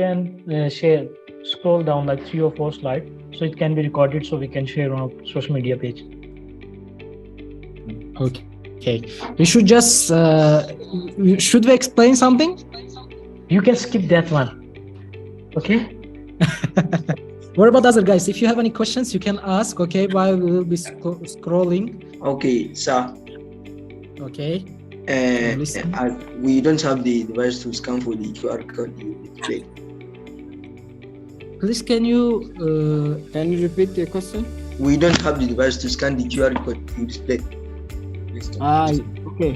can share, scroll down like 3 or 4 slides, so it can be recorded, so we can share on our social media page. Okay. We should just should we explain something? You can skip that one. Okay. What about other guys? If you have any questions, you can ask. Okay, while we will be scrolling. Okay, sir. Okay. We don't have the device to scan for the QR code you displayed. Please, can you repeat the question? We don't have the device to scan the QR code you displayed. Okay.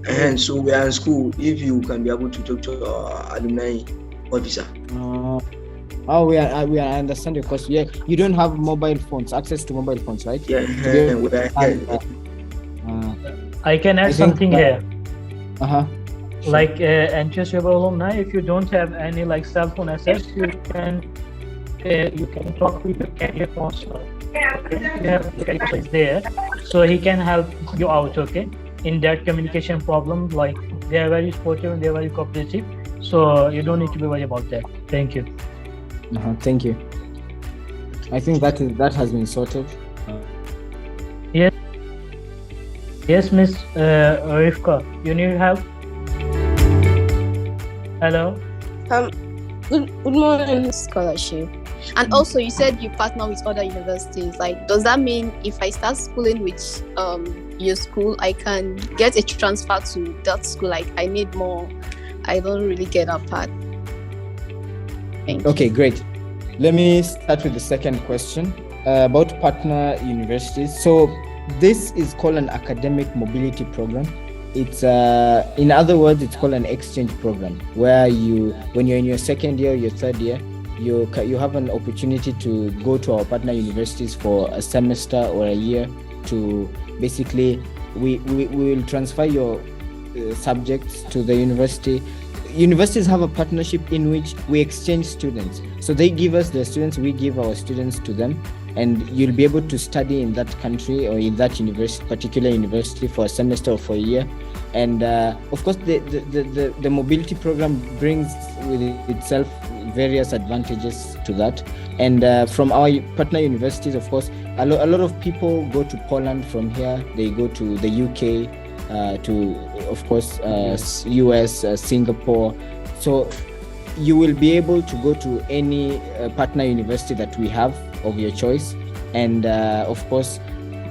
And so we are in school. If you can be able to talk to our alumni officer. I understand your question. Yeah, you don't have mobile phones, access to mobile phones, right? Yeah. I can add something here. Sure. Like NTIC alumni, if you don't have any like cell phone access, you can talk with your career counselor. You have the career counselor is there, so he can help you out. Okay, in that communication problem, like they are very supportive and they are very cooperative, so you don't need to be worried about that. Thank you. Thank you. I think that has been sorted. Yes, Miss Rifka, you need help? Hello? Good morning, scholarship. And also, you said you partner with other universities. Like, does that mean if I start schooling with your school, I can get a transfer to that school? Like, I need more. I don't really get that part. Okay, great. Let me start with the second question about partner universities. So this is called an academic mobility program. It's in other words, it's called an exchange program, where when you're in your second year, your third year, you have an opportunity to go to our partner universities for a semester or a year. To basically, we will transfer your subjects to the university. Universities have a partnership in which we exchange students. So they give us their students, we give our students to them, and you'll be able to study in that country or in that particular university for a semester or for a year. And of course, the mobility program brings with itself various advantages to that. And from our partner universities, of course, a lot of people go to Poland from here. They go to the UK, to, of course, US, Singapore. So you will be able to go to any partner university that we have of your choice. And of course,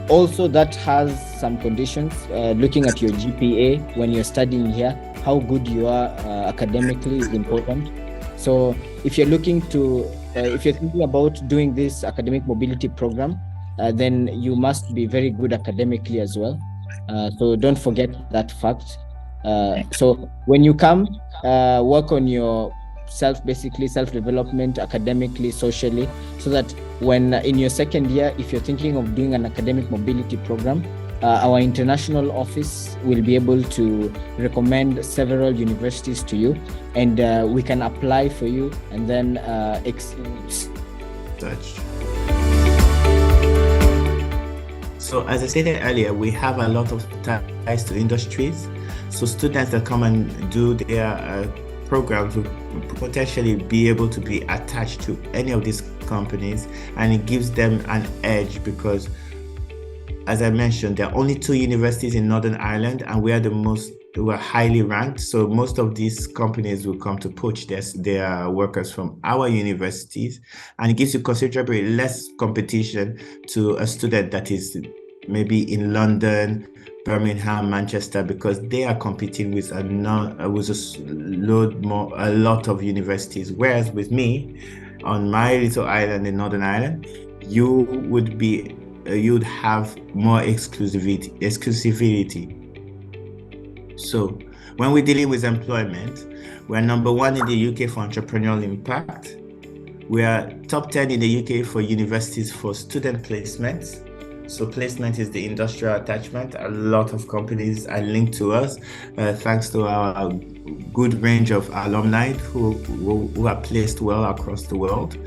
also that has some conditions, looking at your GPA when you're studying here. How good you are academically is important. So if you're thinking about doing this academic mobility program, then you must be very good academically as well. So don't forget that fact. So when you come, work on your self-development academically, socially, so that when in your second year, if you're thinking of doing an academic mobility program, our international office will be able to recommend several universities to you, and we can apply for you, and then So as I stated earlier, we have a lot of ties to industries. So students that come and do their programs will potentially be able to be attached to any of these companies, and it gives them an edge because, as I mentioned, there are only 2 universities in Northern Ireland, and we are highly ranked. So most of these companies will come to poach their workers from our universities, and it gives you considerably less competition to a student that is maybe in London, Birmingham, Manchester, because they are competing with a lot of universities. Whereas with me, on my little island in Northern Ireland, you'd have more exclusivity. So when we're dealing with employment, we're number 1 in the UK for entrepreneurial impact. We are top 10 in the UK for universities for student placements. So placement is the industrial attachment. A lot of companies are linked to us thanks to our good range of alumni who are placed well across the world.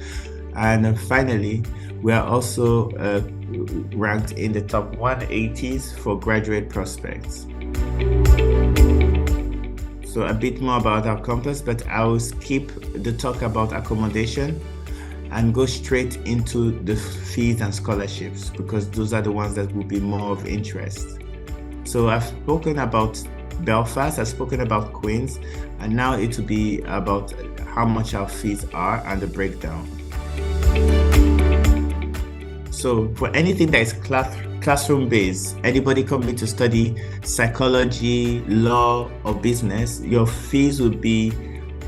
And finally, we are also ranked in the top 180s for graduate prospects. So a bit more about our campus, but I will skip the talk about accommodation and go straight into the fees and scholarships, because those are the ones that will be more of interest. So I've spoken about Belfast, I've spoken about Queens, and now it will be about how much our fees are and the breakdown. So for anything that is classroom based, anybody coming to study psychology, law, or business, your fees will be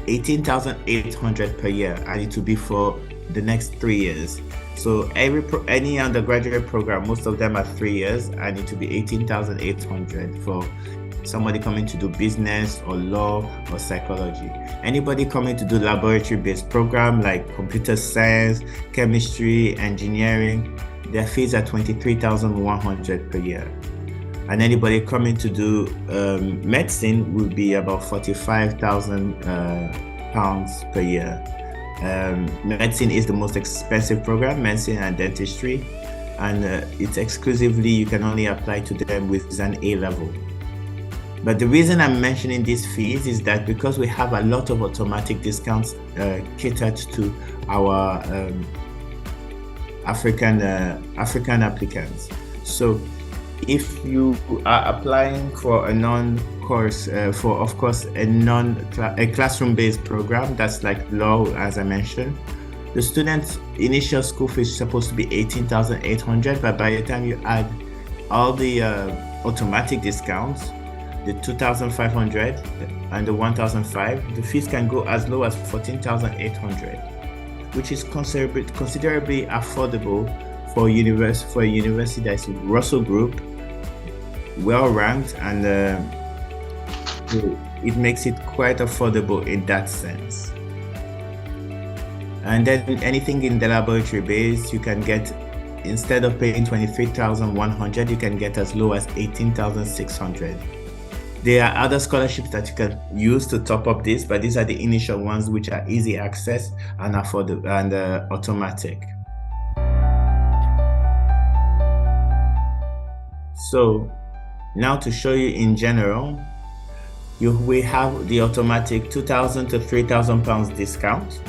18,800 per year, and it will be for the next 3 years. So any undergraduate program, most of them are 3 years, and it will be 18,800 for somebody coming to do business or law or psychology. Anybody coming to do laboratory-based program like computer science, chemistry, engineering, their fees are 23,100 per year. And anybody coming to do medicine will be about 45,000 pounds per year. Medicine is the most expensive program, medicine and dentistry, and it's exclusively, you can only apply to them with an A level. But the reason I'm mentioning these fees is that because we have a lot of automatic discounts catered to our African applicants. So if you are applying for a non-course, for of course a classroom-based program, that's like law, as I mentioned, the student's initial school fee is supposed to be 18,800, but by the time you add all the automatic discounts, the 2,500 and the 1,005, the fees can go as low as 14,800, which is considerably affordable for a university that's Russell Group, well ranked, and it makes it quite affordable in that sense. And then anything in the laboratory base, you can get, instead of paying 23,100, you can get as low as 18,600. There are other scholarships that you can use to top up this, but these are the initial ones which are easy access and affordable and automatic. So now to show you in general, we have the automatic 2,000 to 3,000 pounds discount.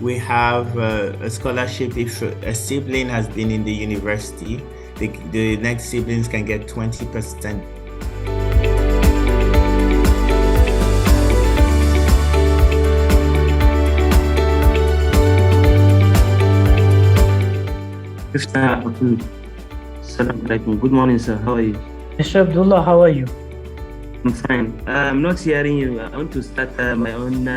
We have a scholarship if a sibling has been in the university. The next siblings can get 20%. Good morning, sir. How are you? Mr. Abdullah, how are you? I'm fine. I'm not hearing you. I want to start my own.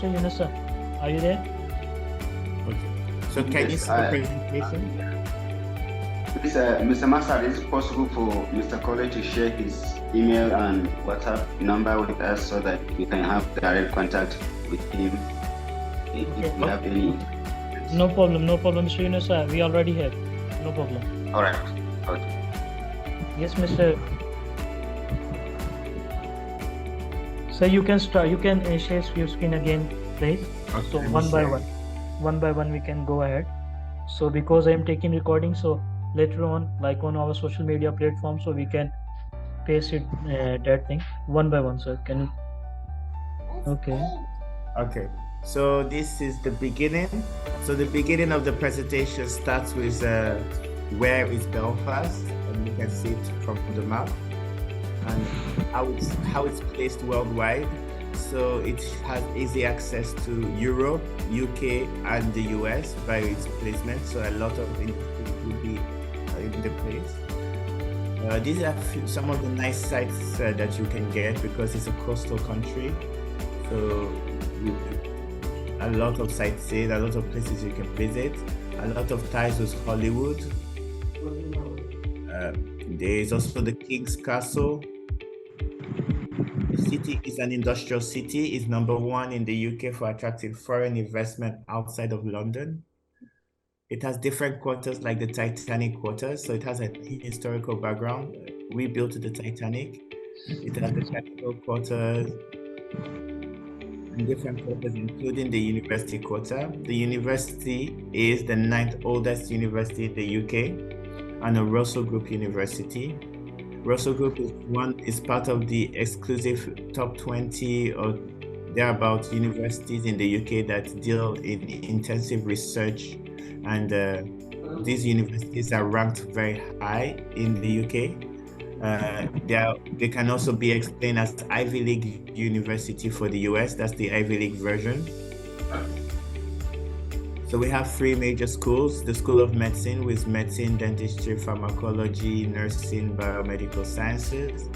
Mr. Yunusa, are you there? Okay. So can you see the presentation? Please, Mr. Master, is it possible for Mr. Colley to share his email and WhatsApp number with us so that we can have direct contact with him if we have any? No problem, Mr. Yunusa. We already have. No problem. All right. Okay. Yes, Mr. So you can start. You can share your screen again, please. Okay, So let me one by share. one we can go ahead. So because I am taking recording, so later on, like on our social media platform, so we can paste it that thing one by one. Sir, can you? Okay. Okay, so this is the beginning. So the beginning of the presentation starts with where is Belfast, and you can see it from the map, and how it's placed worldwide. So it has easy access to Europe, UK, and the US by its placement. So a lot of industries will be in the place. These are some of the nice sites that you can get because it's a coastal country. So a lot of sightseeing, a lot of places you can visit, a lot of ties with Hollywood. There is also the King's Castle. The city is an industrial city. It's #1 in the UK for attracting foreign investment outside of London. It has different quarters like the Titanic quarters, so it has a historical background. We built the Titanic. It has the capital quarters, different quarters, including the university quarter. The university is the 9th oldest university in the UK and a Russell Group university. Russell Group is part of the exclusive top 20 or thereabout universities in the UK that deal in intensive research, and these universities are ranked very high in the UK. They can also be explained as Ivy League University for the US. That's the Ivy League version. So we have 3 major schools: the School of Medicine with medicine, dentistry, pharmacology, nursing, biomedical sciences.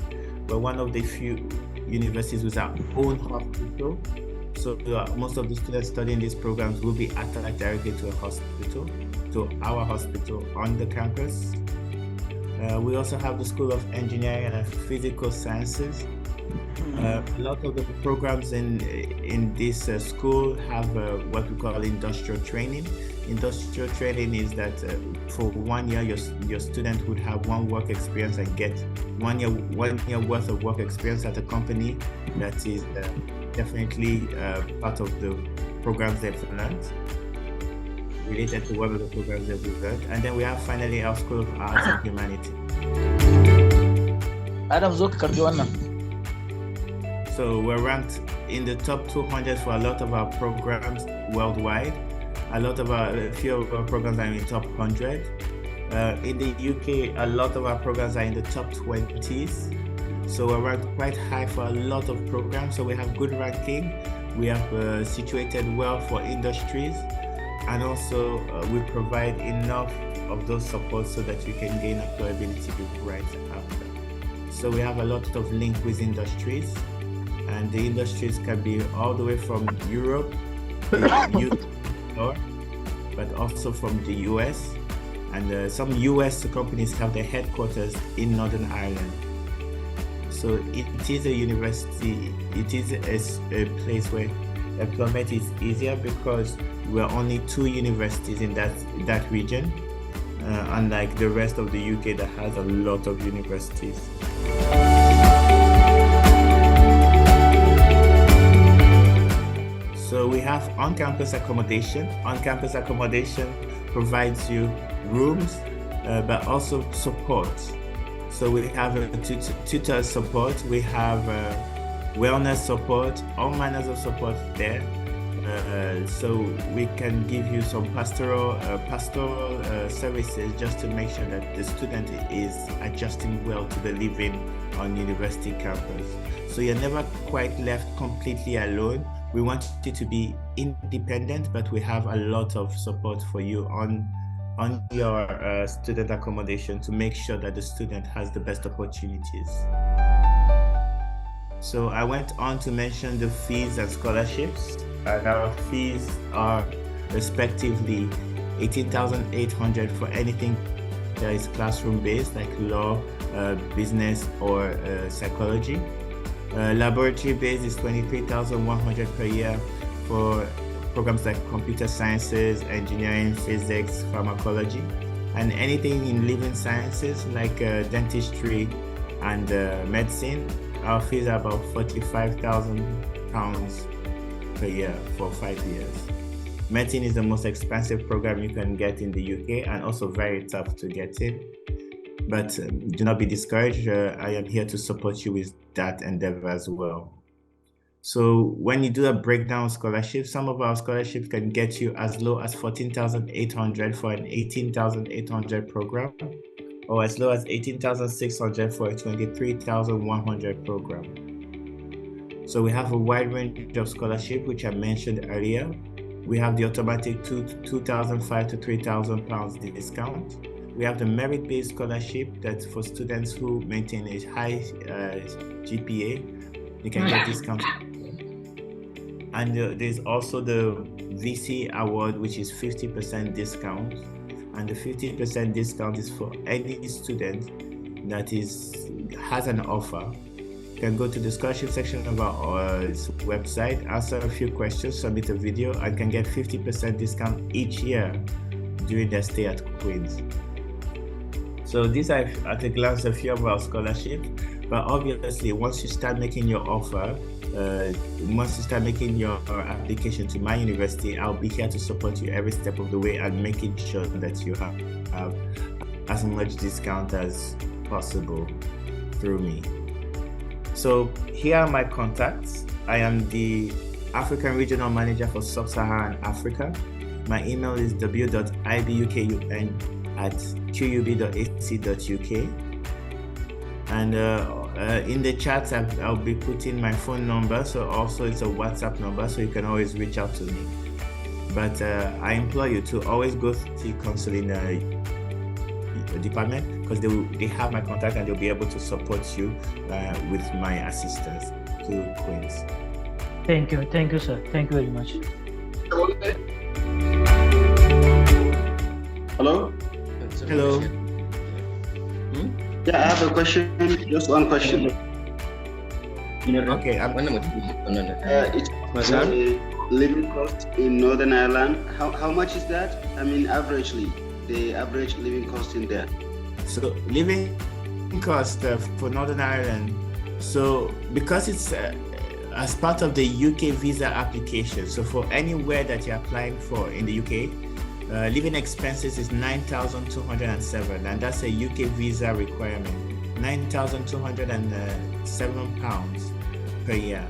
We're one of the few universities with our own hospital. So most of the students studying these programs will be attached directly to a hospital, to our hospital on the campus. We also have the School of Engineering and Physical Sciences. A lot of the programs in this school have what we call industrial training. Industrial training is that for 1 year, your student would have 1 work experience and get 1 year worth of work experience at a company that is definitely part of the programs they've learned, related to one of the programs that we've learned. And then we have finally our School of Arts and Humanity. Adam, zo ka karbi wannan. So we're ranked in the top 200 for a lot of our programs worldwide. A few of our programs are in the top 100. In the UK, a lot of our programs are in the top 20s. So we're ranked quite high for a lot of programs. So we have good ranking. We have situated well for industries. And also we provide enough of those supports so that you can gain employability right after. So we have a lot of link with industries. And the industries can be all the way from Europe, the UK, but also from the US. And some US companies have their headquarters in Northern Ireland. So it is a university, it is a place where employment is easier because we're only 2 universities in that region, unlike the rest of the UK that has a lot of universities. So we have on-campus accommodation. On-campus accommodation provides you rooms, but also support. So we have a tutor support, we have wellness support, all manners of support there. So we can give you some pastoral services just to make sure that the student is adjusting well to the living on university campus. So you're never quite left completely alone. We want you to be independent, but we have a lot of support for you on your student accommodation to make sure that the student has the best opportunities. So I went on to mention the fees and scholarships, and our fees are respectively 18,800 for anything that is classroom based, like law, business, or psychology. Laboratory based is 23,100 per year for programs like computer sciences, engineering, physics, pharmacology, and anything in living sciences like dentistry and medicine. Our fees are about £45,000 per year for 5 years. Medicine is the most expensive program you can get in the UK and also very tough to get in. But do not be discouraged. I am here to support you with that endeavor as well. So when you do a breakdown of scholarships, some of our scholarships can get you as low as 14,800 for an 18,800 program, or as low as 18,600 for a 23,100 program. So we have a wide range of scholarship, which I mentioned earlier. We have the automatic £2,500 to £3,000 discount. We have the merit-based scholarship that's for students who maintain a high GPA. They can get discounts. And there's also the VC award, which is 50% discount. And the 50% discount is for any student that has an offer. You can go to the scholarship section of our website, answer a few questions, submit a video, and can get 50% discount each year during their stay at Queen's. So these are, at a glance, a few of our scholarships. But obviously, once you start making your offer, once you start making your application to my university, I'll be here to support you every step of the way and making sure that you have as much discount as possible through me. So here are my contacts. I am the African Regional Manager for Sub-Saharan Africa. My email is w.ibukun@qub.ac.uk. And in the chat, I'll be putting my phone number. So also it's a WhatsApp number, so you can always reach out to me. But I implore you to always go to the counseling department, because they have my contact and they'll be able to support you with my assistance to Queens. Thank you, sir. Thank you very much. Hello? Hello. Yeah, I have a question. Just one question. Okay. It's living cost in Northern Ireland. How much is that? I mean, averagely, the average living cost in there. So living cost for Northern Ireland. So because it's as part of the UK visa application, so for anywhere that you're applying for in the UK, living expenses is £9,207, and that's a UK visa requirement. £9,207 per year.